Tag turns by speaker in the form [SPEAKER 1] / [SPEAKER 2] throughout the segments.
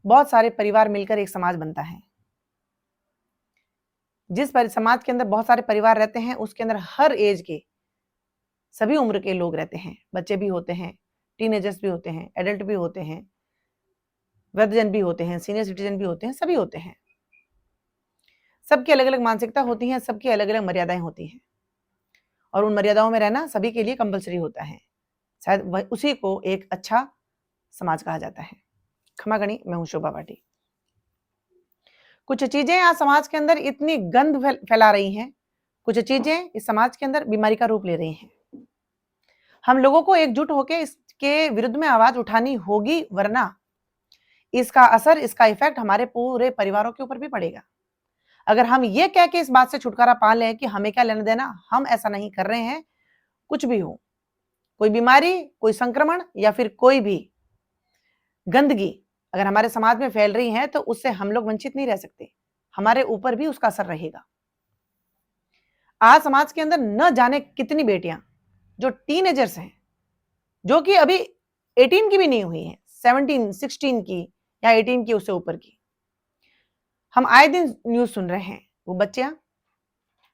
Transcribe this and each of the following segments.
[SPEAKER 1] बहुत सारे परिवार मिलकर एक समाज बनता है। जिस समाज के अंदर बहुत सारे परिवार रहते हैं, उसके अंदर हर एज के, सभी उम्र के लोग रहते हैं। बच्चे भी होते हैं, टीनेजर्स भी होते हैं, एडल्ट भी होते हैं, वृद्धजन भी होते हैं, सीनियर सिटीजन भी होते हैं, सभी होते हैं। सबकी अलग अलग मानसिकता होती है, सबकी अलग अलग मर्यादाएं होती हैं, और उन मर्यादाओं में रहना सभी के लिए कंपलसरी होता है। शायद उसी को एक अच्छा समाज कहा जाता है। क्षमा करें, मैं हूं शोभा भाटी। कुछ चीजें आज समाज के अंदर इतनी गंध फैला रही हैं, कुछ चीजें इस समाज के अंदर बीमारी का रूप ले रही हैं। हम लोगों को एकजुट होकर इसके विरुद्ध में आवाज उठानी होगी, वरना इसका असर, इसका इफेक्ट हमारे पूरे परिवारों के ऊपर भी पड़ेगा। अगर हम ये कह के इस बात से छुटकारा पा लें कि हमें क्या लेना देना, हम ऐसा नहीं कर रहे हैं, कुछ भी हो, कोई बीमारी, कोई संक्रमण या फिर कोई भी गंदगी अगर हमारे समाज में फैल रही है, तो उससे हम लोग वंचित नहीं रह सकते, हमारे ऊपर भी उसका असर रहेगा। आज समाज के अंदर न जाने कितनी बेटियां जो टीनेजर्स हैं, जो कि अभी 18 की भी नहीं हुई हैं, 17, 16 की या 18 की, उससे ऊपर की, हम आए दिन न्यूज सुन रहे हैं। वो बच्चियां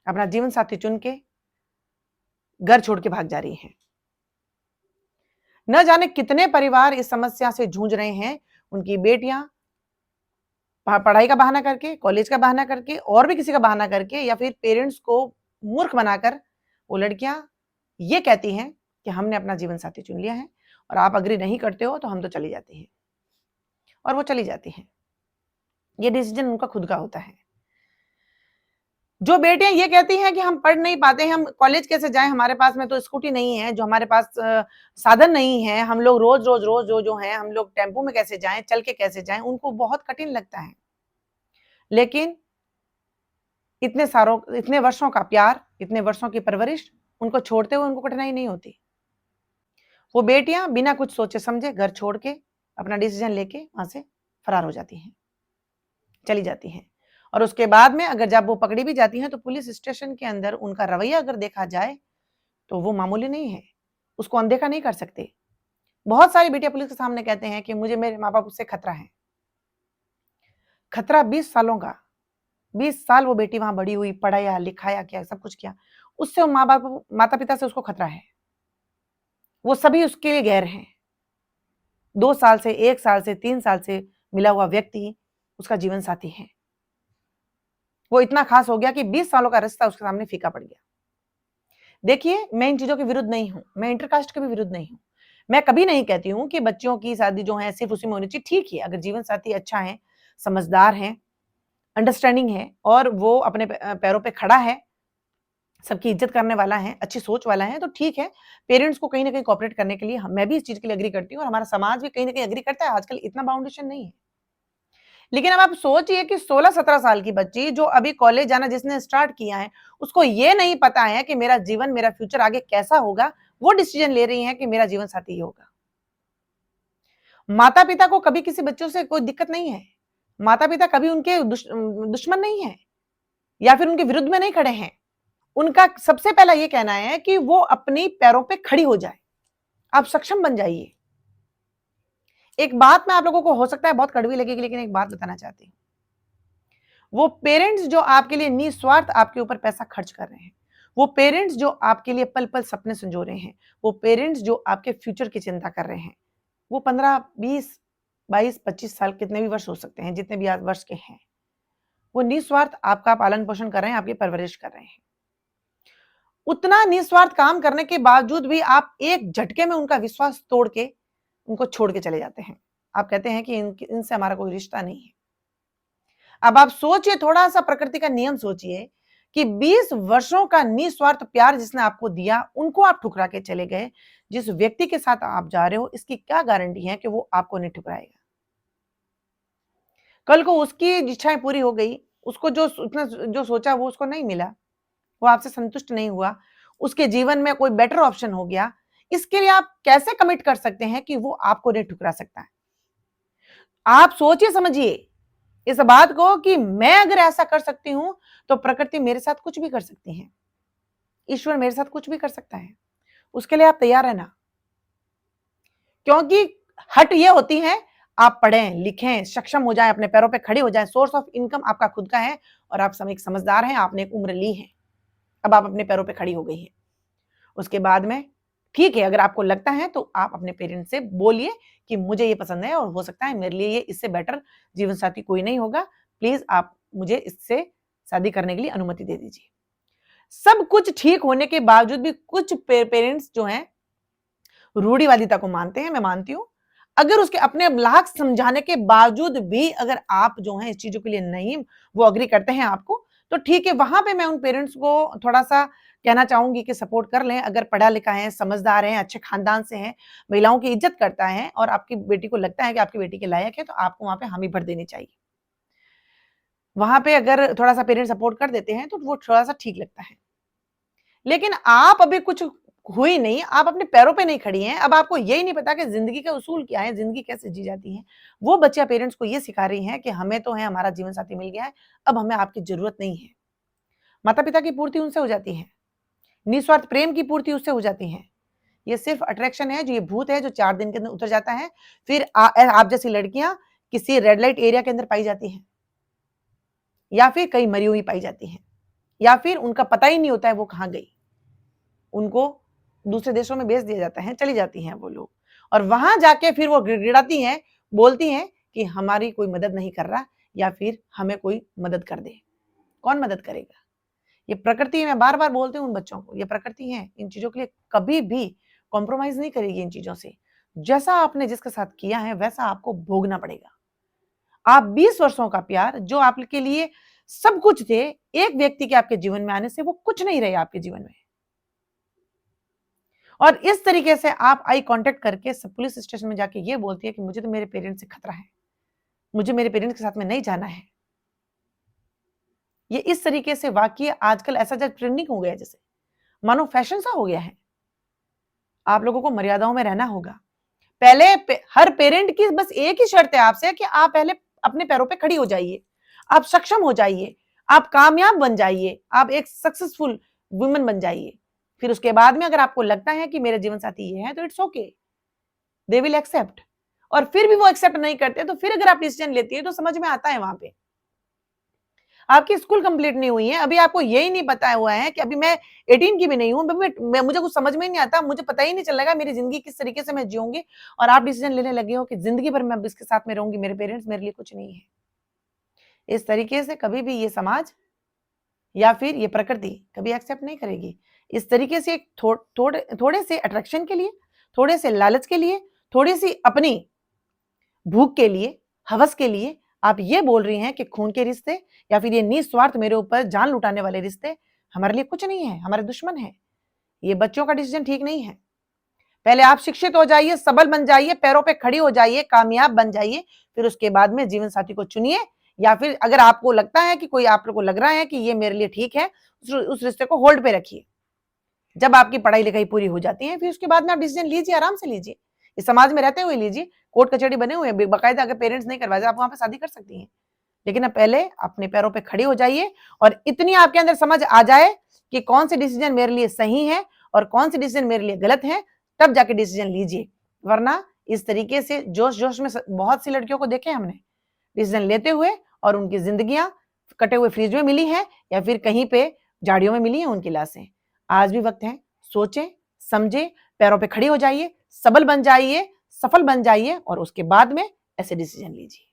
[SPEAKER 1] अपना जीवन साथी चुन के घर छोड़ के भाग जा रही हैं। न जाने कितने परिवार इस समस्या से जूझ रहे हैं। उनकी बेटियां पढ़ाई का बहाना करके, कॉलेज का बहाना करके, और भी किसी का बहाना करके, या फिर पेरेंट्स को मूर्ख बनाकर वो लड़कियां ये कहती हैं कि हमने अपना जीवन साथी चुन लिया है और आप अग्री नहीं करते हो तो हम तो चली जाती हैं, और वो चली जाती हैं। ये डिसीजन उनका खुद का होता है। जो बेटियां ये कहती हैं कि हम पढ़ नहीं पाते हैं, हम कॉलेज कैसे जाएं, हमारे पास में तो स्कूटी नहीं है, जो हमारे पास साधन नहीं है, हम लोग रोज रोज रोज जो है हम लोग टेम्पो में कैसे जाएं, चल के कैसे जाएं, उनको बहुत कठिन लगता है। लेकिन इतने वर्षों का प्यार, इतने वर्षों की परवरिश, उनको छोड़ते हुए उनको कठिनाई नहीं होती। वो बेटियां बिना कुछ सोचे समझे घर छोड़ के अपना डिसीजन लेके वहां से फरार हो जाती हैं, चली जाती हैं। और उसके बाद में अगर जब वो पकड़ी भी जाती हैं, तो पुलिस स्टेशन के अंदर उनका रवैया अगर देखा जाए तो वो मामूली नहीं है, उसको अनदेखा नहीं कर सकते। बहुत सारी बेटियां पुलिस के सामने कहते हैं कि मुझे मेरे माँ बाप से खतरा है। खतरा 20 सालों का, 20 साल वो बेटी वहां बड़ी हुई, पढ़ाया लिखाया किया, सब कुछ किया, उससे माँ बाप, माता पिता से उसको खतरा है। वो सभी उसके लिए गैर हैं। 2 साल से, 1 साल से, 3 साल से मिला हुआ व्यक्ति उसका जीवन साथी है। वो इतना खास हो गया कि 20 सालों का रिश्ता उसके सामने फीका पड़ गया। देखिए, मैं इन चीजों के विरुद्ध नहीं हूं, मैं इंटरकास्ट के भी विरुद्ध नहीं हूं। मैं कभी नहीं कहती हूं कि बच्चियों की शादी जो है सिर्फ उसी में होनी चाहिए। ठीक है, अगर जीवन साथी अच्छा है, समझदार है, अंडरस्टैंडिंग है, और वो अपने पैरों पे खड़ा है, सबकी इज्जत करने वाला है, अच्छी सोच वाला है, तो ठीक है। पेरेंट्स को कहीं ना कहीं कोऑपरेट करने के लिए मैं भी इस चीज के लिए एग्री करती हूँ, और हमारा समाज भी कहीं ना कहीं एग्री करता है। आजकल इतना बाउंडेशन नहीं है। लेकिन अब आप सोचिए कि 16-17 साल की बच्ची जो अभी कॉलेज जाना जिसने स्टार्ट किया है, उसको ये नहीं पता है कि मेरा जीवन, मेरा फ्यूचर आगे कैसा होगा, वो डिसीजन ले रही है कि मेरा जीवन साथी ये होगा। माता पिता को कभी किसी बच्चों से कोई दिक्कत नहीं है, माता पिता कभी उनके दुश्मन नहीं है, या फिर उनके विरुद्ध में नहीं खड़े हैं। उनका सबसे पहला ये कहना है कि वो अपनी पैरों पे खड़ी हो जाए, आप सक्षम बन जाइए। एक बात मैं आप लोगों को हो सकता है बहुत कड़वी लगेगी, लेकिन एक बात बताना चाहती हूं। वो पेरेंट्स जो आपके लिए निस्वार्थ आपके ऊपर पैसा खर्च कर रहे हैं, वो पेरेंट्स जो आपके लिए पल पल सपने संजो रहे हैं, वो पेरेंट्स जो आपके फ्यूचर की चिंता कर रहे हैं, वो 15, 20, 22, 25 साल, कितने भी वर्ष हो सकते हैं, जितने भी आप वर्ष के हैं, वो निस्वार्थ आपका पालन पोषण कर रहे हैं, आपकी परवरिश कर रहे हैं। उतना निस्वार्थ काम करने के बावजूद भी आप एक झटके में उनका विश्वास तोड़ के उनको छोड़ के चले जाते हैं। आप कहते हैं कि इनसे हमारा कोई रिश्ता नहीं है। अब आप सोचिए, थोड़ा सा प्रकृति का नियम सोचिए कि 20 वर्षों का निस्वार्थ प्यार जिसने आपको दिया, उनको आप ठुकरा के चले गए। जिस व्यक्ति के साथ आप जा रहे हो, इसकी क्या गारंटी है कि वो आपको नहीं ठुकराएगा? कल को उसकी इच्छाएं पूरी हो गई, उसको जो सोचा वो उसको नहीं मिला, वो आपसे संतुष्ट नहीं हुआ, उसके जीवन में कोई बेटर ऑप्शन हो गया, इसके लिए आप कैसे कमिट कर सकते हैं कि वो आपको नहीं ठुकरा सकता है? आप सोचिए, समझिए इस बात को कि मैं अगर ऐसा कर सकती हूं, तो प्रकृति मेरे साथ कुछ भी कर सकती है, ईश्वर मेरे साथ कुछ भी कर सकता है। उसके लिए आप तैयार रहना, क्योंकि हट ये होती है आप पढ़ें, लिखें, सक्षम हो जाएं, अपने पैरों पे खड़े हो जाएं, सोर्स ऑफ इनकम आपका खुद का है और आप एक समझदार हैं, आपने एक उम्र ली है, अब आप अपने पैरों पे खड़ी हो गई हैं। उसके बाद में ठीक है, अगर आपको लगता है तो आप अपने पेरेंट्स से बोलिए कि मुझे ये पसंद है और हो सकता है मेरे लिए ये इससे बेटर जीवन साथी कोई नहीं होगा, प्लीज आप मुझे इससे शादी करने के लिए अनुमति दे दीजिए। सब कुछ ठीक होने के बावजूद भी कुछ पेरेंट्स जो हैं रूढ़िवादिता को मानते हैं, मैं मानती हूं। अगर उसके अपने लाख समझाने के बावजूद भी अगर आप जो हैं इस चीजों के लिए नहीं वो अग्री करते हैं आपको, तो ठीक है, वहां पे मैं उन पेरेंट्स को थोड़ा सा कहना चाहूंगी कि सपोर्ट कर लें। अगर पढ़ा लिखा है, समझदार है, अच्छे खानदान से है, महिलाओं की इज्जत करता है और आपकी बेटी को लगता है कि आपकी बेटी के लायक है, तो आपको वहां पे हामी भर देनी चाहिए। वहां पे अगर थोड़ा सा पेरेंट्स सपोर्ट कर देते हैं तो वो थोड़ा सा ठीक लगता है। लेकिन आप अभी कुछ हुई नहीं, आप अपने पैरों पे नहीं खड़ी हैं, अब आपको यही नहीं पता कि जिंदगी का उसूल क्या है, जिंदगी कैसे जी जाती है। वो बच्चियां पेरेंट्स को ये सिखा रही हैं कि हमें तो है, हमारा जीवन साथी मिल गया है, अब हमें आपकी जरूरत नहीं है। माता पिता की पूर्ति उनसे हो जाती है, निस्वार्थ प्रेम की पूर्ति उससे हो जाती है। ये सिर्फ अट्रैक्शन है, जो ये भूत है जो 4 दिन के अंदर उतर जाता है। फिर आप जैसी लड़कियां किसी रेड लाइट एरिया के अंदर पाई जाती हैं, या फिर कहीं मरी हुई पाई जाती हैं, या फिर उनका पता ही नहीं होता है वो कहां गई, उनको दूसरे देशों में भेज दिया जाता है, चली जाती हैं वो लोग, और वहां जाके फिर वो गिड़गिड़ाती हैं, बोलती हैं कि हमारी कोई मदद नहीं कर रहा, या फिर हमें कोई मदद कर दे। कौन मदद करेगा? ये प्रकृति है, मैं बार बार बोलती हूँ उन बच्चों को, ये प्रकृति है, इन चीजों के लिए कभी भी कॉम्प्रोमाइज नहीं करेगी इन चीजों से। जैसा आपने जिसके साथ किया है वैसा आपको भोगना पड़ेगा। आप 20 वर्षों का प्यार जो आपके लिए सब कुछ थे, एक व्यक्ति के आपके जीवन में आने से वो कुछ नहीं रहे आपके जीवन में। और इस तरीके से आप आई कांटेक्ट करके सब पुलिस स्टेशन में जाके ये बोलती है कि मुझे तो मेरे पेरेंट्स से खतरा है, मुझे मेरे पेरेंट्स के साथ में नहीं जाना है। ये इस तरीके से वाकई आजकल ऐसा जब ट्रेंडिंग हो गया, जैसे मानो फैशन सा हो गया है। आप लोगों को मर्यादाओं में रहना होगा। पहले हर पेरेंट की बस एक ही शर्त है आपसे कि आप पहले अपने पैरों पे खड़ी हो जाइए, आप सक्षम हो जाइए, आप कामयाब बन जाइए, आप एक सक्सेसफुल वुमन बन जाइए। फिर उसके बाद में अगर आपको लगता है कि मेरे जीवन साथी ये है तो it's okay, they will accept. और फिर भी वो एक्सेप्ट नहीं करते तो फिर अगर आप डिसीजन लेती है तो समझ में आता है वहां पे आपकी स्कूल कंप्लीट नहीं हुई है, अभी आपको यही नहीं पता हुआ है कि अभी मैं 18 की भी नहीं हूं, मुझे कुछ समझ में नहीं आता, मुझे पता ही नहीं चलेगा मेरी जिंदगी किस तरीके से मैं जीऊंगी, और आप डिसीजन लेने लगे हो कि जिंदगी भर मैं अब इसके साथ में रहूंगी, मेरे पेरेंट्स मेरे लिए कुछ नहीं है। इस तरीके से कभी भी ये समाज या फिर ये प्रकृति कभी एक्सेप्ट नहीं करेगी। इस तरीके से थोड़े से अट्रैक्शन के लिए, थोड़े से लालच के लिए, थोड़ी सी अपनी भूख के लिए, हवस के लिए आप ये बोल रही हैं कि खून के रिश्ते या फिर ये निस्वार्थ मेरे ऊपर जान लुटाने वाले रिश्ते हमारे लिए कुछ नहीं है, हमारे दुश्मन है। ये बच्चों का डिसीजन ठीक नहीं है। पहले आप शिक्षित हो जाइए, सबल बन जाइए, पैरों पे खड़ी हो जाइए, कामयाब बन जाइए, फिर उसके बाद में जीवन साथी को चुनिए। या फिर अगर आपको लगता है कि कोई आप लोग को लग रहा है कि ये मेरे लिए ठीक है, उस रिश्ते को होल्ड पे रखिए। जब आपकी पढ़ाई लिखाई पूरी हो जाती है फिर उसके बाद में आप डिसीजन लीजिए, आराम से लीजिए, इस समाज में रहते हुए लीजिए। कोर्ट कचहरी बने हुए हैं, बाकायदा अगर पेरेंट्स नहीं करवाए आप वहां पे शादी कर सकती हैं। लेकिन अब पहले अपने पैरों पे खड़ी हो जाइए और इतनी आपके अंदर समझ आ जाए कि कौन से डिसीजन मेरे लिए सही है और कौन से डिसीजन मेरे लिए गलत है, तब जाके डिसीजन लीजिए। वरना इस तरीके से जोश जोश में बहुत सी लड़कियों को देखे हमने डिसीजन लेते हुए और उनकी जिंदगियां कटे हुए फ्रिज में मिली है या फिर कहीं पे झाड़ियों में मिली है उनकी लाशें। आज भी वक्त है, सोचें, समझें, पैरों पे खड़ी हो जाइए, सबल बन जाइए, सफल बन जाइए और उसके बाद में ऐसे डिसीजन लीजिए।